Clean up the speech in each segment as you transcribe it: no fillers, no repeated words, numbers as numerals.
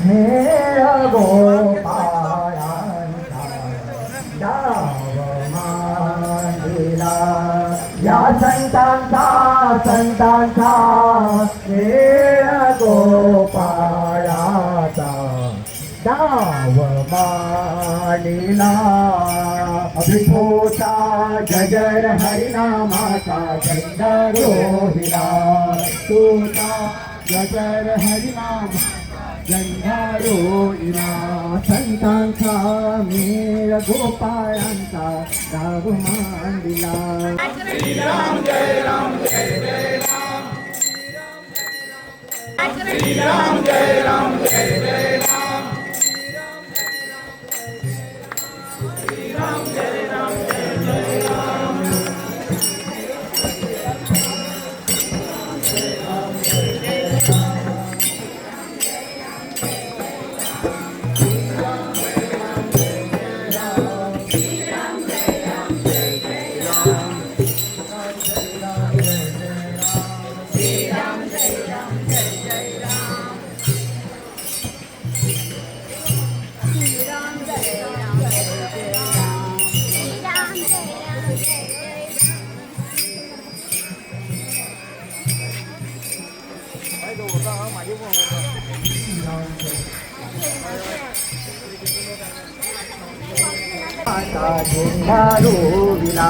मेरा गोपाळांचा डाव मांडला या संतांचा मेरा गोपाळाचा डाव मांडला अभिभूता गजर हरिनामाचा झेंडा रोहिला तुझा गजर हरिनाम गंधारोळीला संतांचा मेळ गोपाळांचा डाव मांडला श्रीराम जय राम जय जय राम श्रीराम जय राम जय जय राम श्रीराम जय राम जय जय राम झेंडारोविला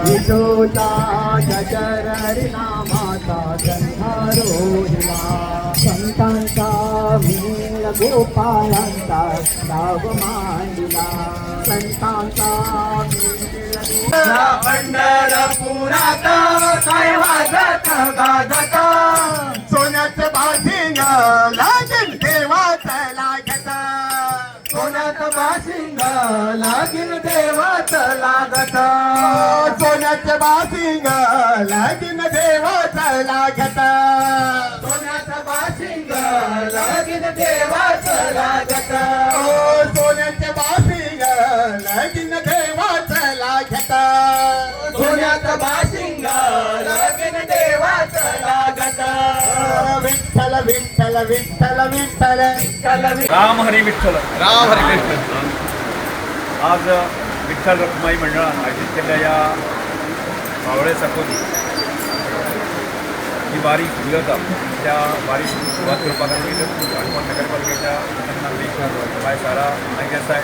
विठोचा गजर हरिनामाचा गंधारोविला संतांचा मेळ गोपाळांचा डाव मांडला संतांचा पंढरपुरात काय वाजत गाजत सोन्याचं बाशिंग लागेल देवाचं लागत सोन्याचं बाशिंग लागीन देवाचं लागत सोन्याचं बाशिंग लागीन देवाचं लागत सोन्याचं बाशिंग लागीन देवाचं लागत सोन्याचं बाशिंग लागीन देवाचं लागत सोन्याचं बाशिंग लागीन देवाचं लागत विठ्ठल विठ्ठल विठ्ठल विठ्ठल राम हरी विठ्ठल राम हरी विठ्ठल. आज विठ्ठल रखुमाई मंडळान आयोजित केलेल्या या मावळे साकोली ही वारी सुरू जाता त्या वारीची सुरुवात करपाक काणकोण नगरपालिकेच्या नागरीक बाय सारा नायक देसाय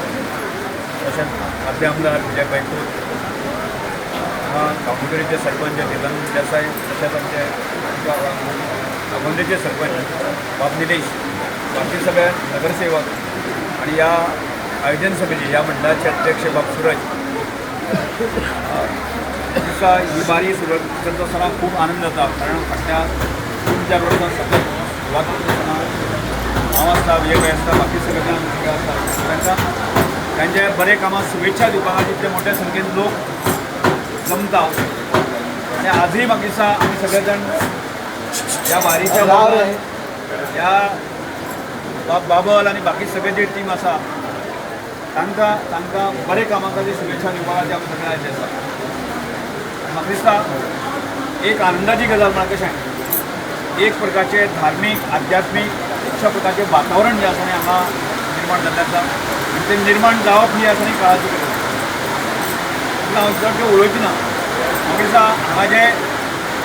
तशेंच आदले आमदार विजय बैकूट कामोदरीचे सरपंच निलम देसाय तशेंच आमचे आगोंदेचे सरपंच बाब निलेश बाकी सगळे नगरसेवक आणि या आयोजन समिती या मंडळाचे अध्यक्ष बाब सूरज दिसा ही वारी सुरू करत असताना खूप आनंद जाता कारण फाटल्या 3-4 वर्सां सतत सुरवात करत असताना हांव आसता विजय आसता बाकी सगळे जाण आसता तांकां तांचे बरे कामाक शुभेच्छा दिवपाक तितले मोठ्या संख्येन लोक जमता आणि आजही म्हाका दिसता आमी सगळे जाण या वारीच्या या बाबल आणि बाकी सगळे जे टीम आसा तांकां बरे कामा खातीर शुभेच्छा दिवपा खातीर आमी सगळे आयिल्ले आसा. म्हाका दिसता एक आनंदाची गजाल म्हळ्यार कशें एक प्रकारचे धार्मीक आध्यात्मीक अशा प्रकारचे वातावरण जे आसा न्ही हांगा निर्माण जाल्लें आसा आनी तें निर्माण जावप ही आसा न्ही काळाची गरज. हांव चडशें उलोवची ना. म्हाका दिसता हांगा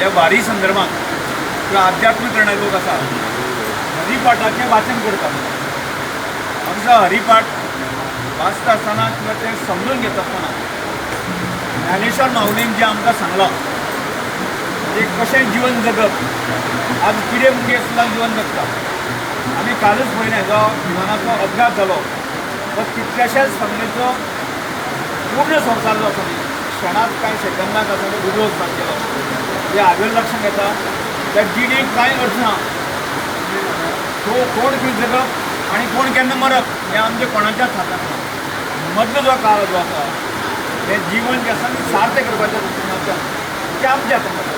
जे वारी संदर्भात किंवा आध्यात्मीक करणारे लोक आसा हरिपाठाचें वाचन करतात. म्हाका दिसता हरिपाठ वाचता आसतना किंवा ते समजून घेता आसतना ज्ञानेश्वर माऊलीन जें आमकां सांगलां म्हणजे कशें जिवन जगप आज कितें मुगे सुद्दां जिवन जगता. आमी कालच पळयलें जो विमानाचो अपघात जालो तो कितल्याशाच फॅमिलीचो पूर्ण संवसार जो आसा न्ही क्षणात कांय सेकंदाक आसा तो उजो वचपाक गेलो. हे हांवें लक्षांत घेता त्या जिणेक कांय अर्थ ना. कोण खंय जगप आनी कोण केन्ना मरप हें आमच्या कोणाच्याच हातांत ना. मदलो जो काळ जो आसा हें जीवन जें आसा तें सार्थ करपाच्या दृश्टिकोनांतल्यान तें आमच्या हातांत आसा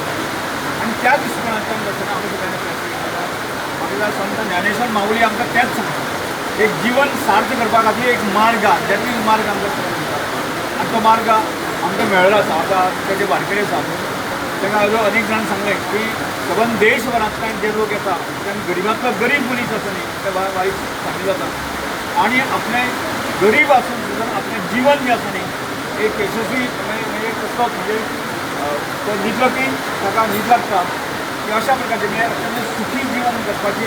आनी त्या दृश्टिकोनांतल्यान आमी सगळ्यांनी प्रयत्न केला. मागीर संत ज्ञानेश्वर माऊली आमकां तेंच सांगता, एक जीवन सार्थ करपा खातीर एक मार्ग आध्यात्मीक मार्ग आमकां आनी तो मार्ग आमकां मेळ्ळो आसा. आतां तेजे वारकरी आसा ताका हाजो अनेक जाण सांगले की सबंद देशभरांतल्यान जे लोक येता तेन्ना गरिबांतलो गरीब मनीस आसा न्ही ते वारीक सामील जाता आणि आपले गरीब आसून सुद्दां आपलें जीवन जें आसा न्ही एक यशस्वी म्हणजे कसलो म्हणजे तो न्हीद की ताका न्हीद लागता की अशा प्रकारचे म्हणजे अत्यंत सुखी जीवन जगपाची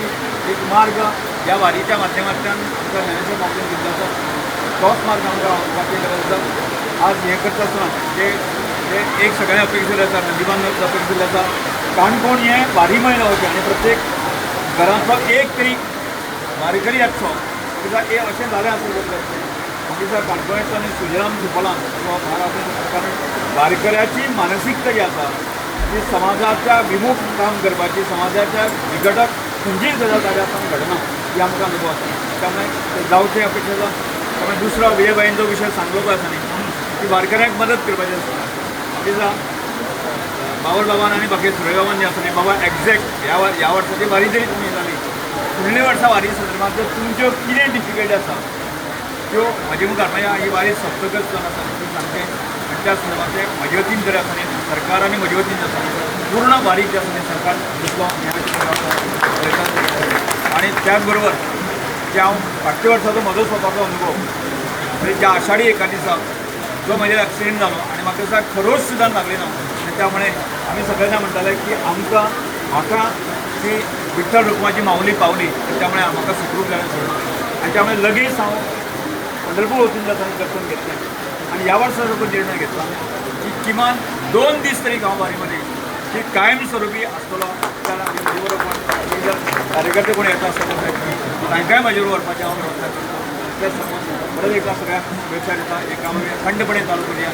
एक मार्ग ह्या वारीच्या माध्यमांतल्यान आमकां ज्ञानेश्वर माऊलीन दिल्लो आसा. तोच मार्ग आमकां वचपाची गरज आसा. आज हें करता आसतना जे एक सगळ्यांनी अपेक्षित आसा, नंदीबान अपेक्षित आसा, काणकोण हें वारीमय जावचें आनी प्रत्येक घरांतलो एक तरी वारकरी येतसो कित्याक हें अशें जालें आसलें दिसा काणकोणेंतलो आनी सुजराम सुफलान किंवा कारण वारकऱ्याची मानसिकता जी आसा ती समाजाच्या विमुख काम करपाची, समाजाच्या विघटक खंयचीच गजाल ताच्या हातान घडना ही आमकां अनुभव आसा. त्यामुळे ते जावचें अपेक्षित आसा. त्यामुळे दुसरो विजयबाईंचो विशय सांगलो आसा न्ही की वारकऱ्यांक मदत करपाची आसता. दिसा बाबर बाबान आनी बाकी सुरय बाबान जे आसा न्ही बाबा एक्झॅक्ट ह्या वर्साची वारी जरी तुमी जाली फुडल्या वर्सा वारी संदर्भांत जर तुमच्यो कितें डिफिकल्टी आसा त्यो म्हाजे मुखार म्हणजे ही वारी सप्तकच जावन आसा ती सामकें आनी त्या संदर्भांत ते म्हाजे वतीन जर आसा न्ही सरकार आनी म्हजे वतीन आसा न्ही पूर्ण वारीक जे आसा न्ही सरकार दितलो आनी त्याच बरोबर जे हांव फाटल्या वर्साचो म्हजो स्वताचो अनुभव म्हणजे ज्या आषाढी एकादीसाक जो म्हजेर एक्सिडेंट जालो आनी म्हाका दिसा खरोच सुद्दां लागली ना आनी त्यामुळे आमी सगळे जाण म्हणटाले की म्हाका ती विठ्ठल रुक्माची माऊली पावली त्यामुळे म्हाका सुखरूप जालें सोडून आनी त्यामुळे लगेच हांव पंढरपूर वचून जाताना दर्शन घेतलें आनी ह्या वर्सा जो निर्णय घेतला की किमान 2 दीस तरी हांव वारीमध्ये की कायमस्वरूपी आसतलो. कारण आमी म्हजे बरोबर जर कार्यकर्ते कोण येता आसतले तांकांय म्हाजे बरोबर व्हरपाचें हांव वेवस्था करतां. ते समज परत एकदा सगळ्यांक शुभेच्छा दिता. एक काम थंडपणे चालू करूया.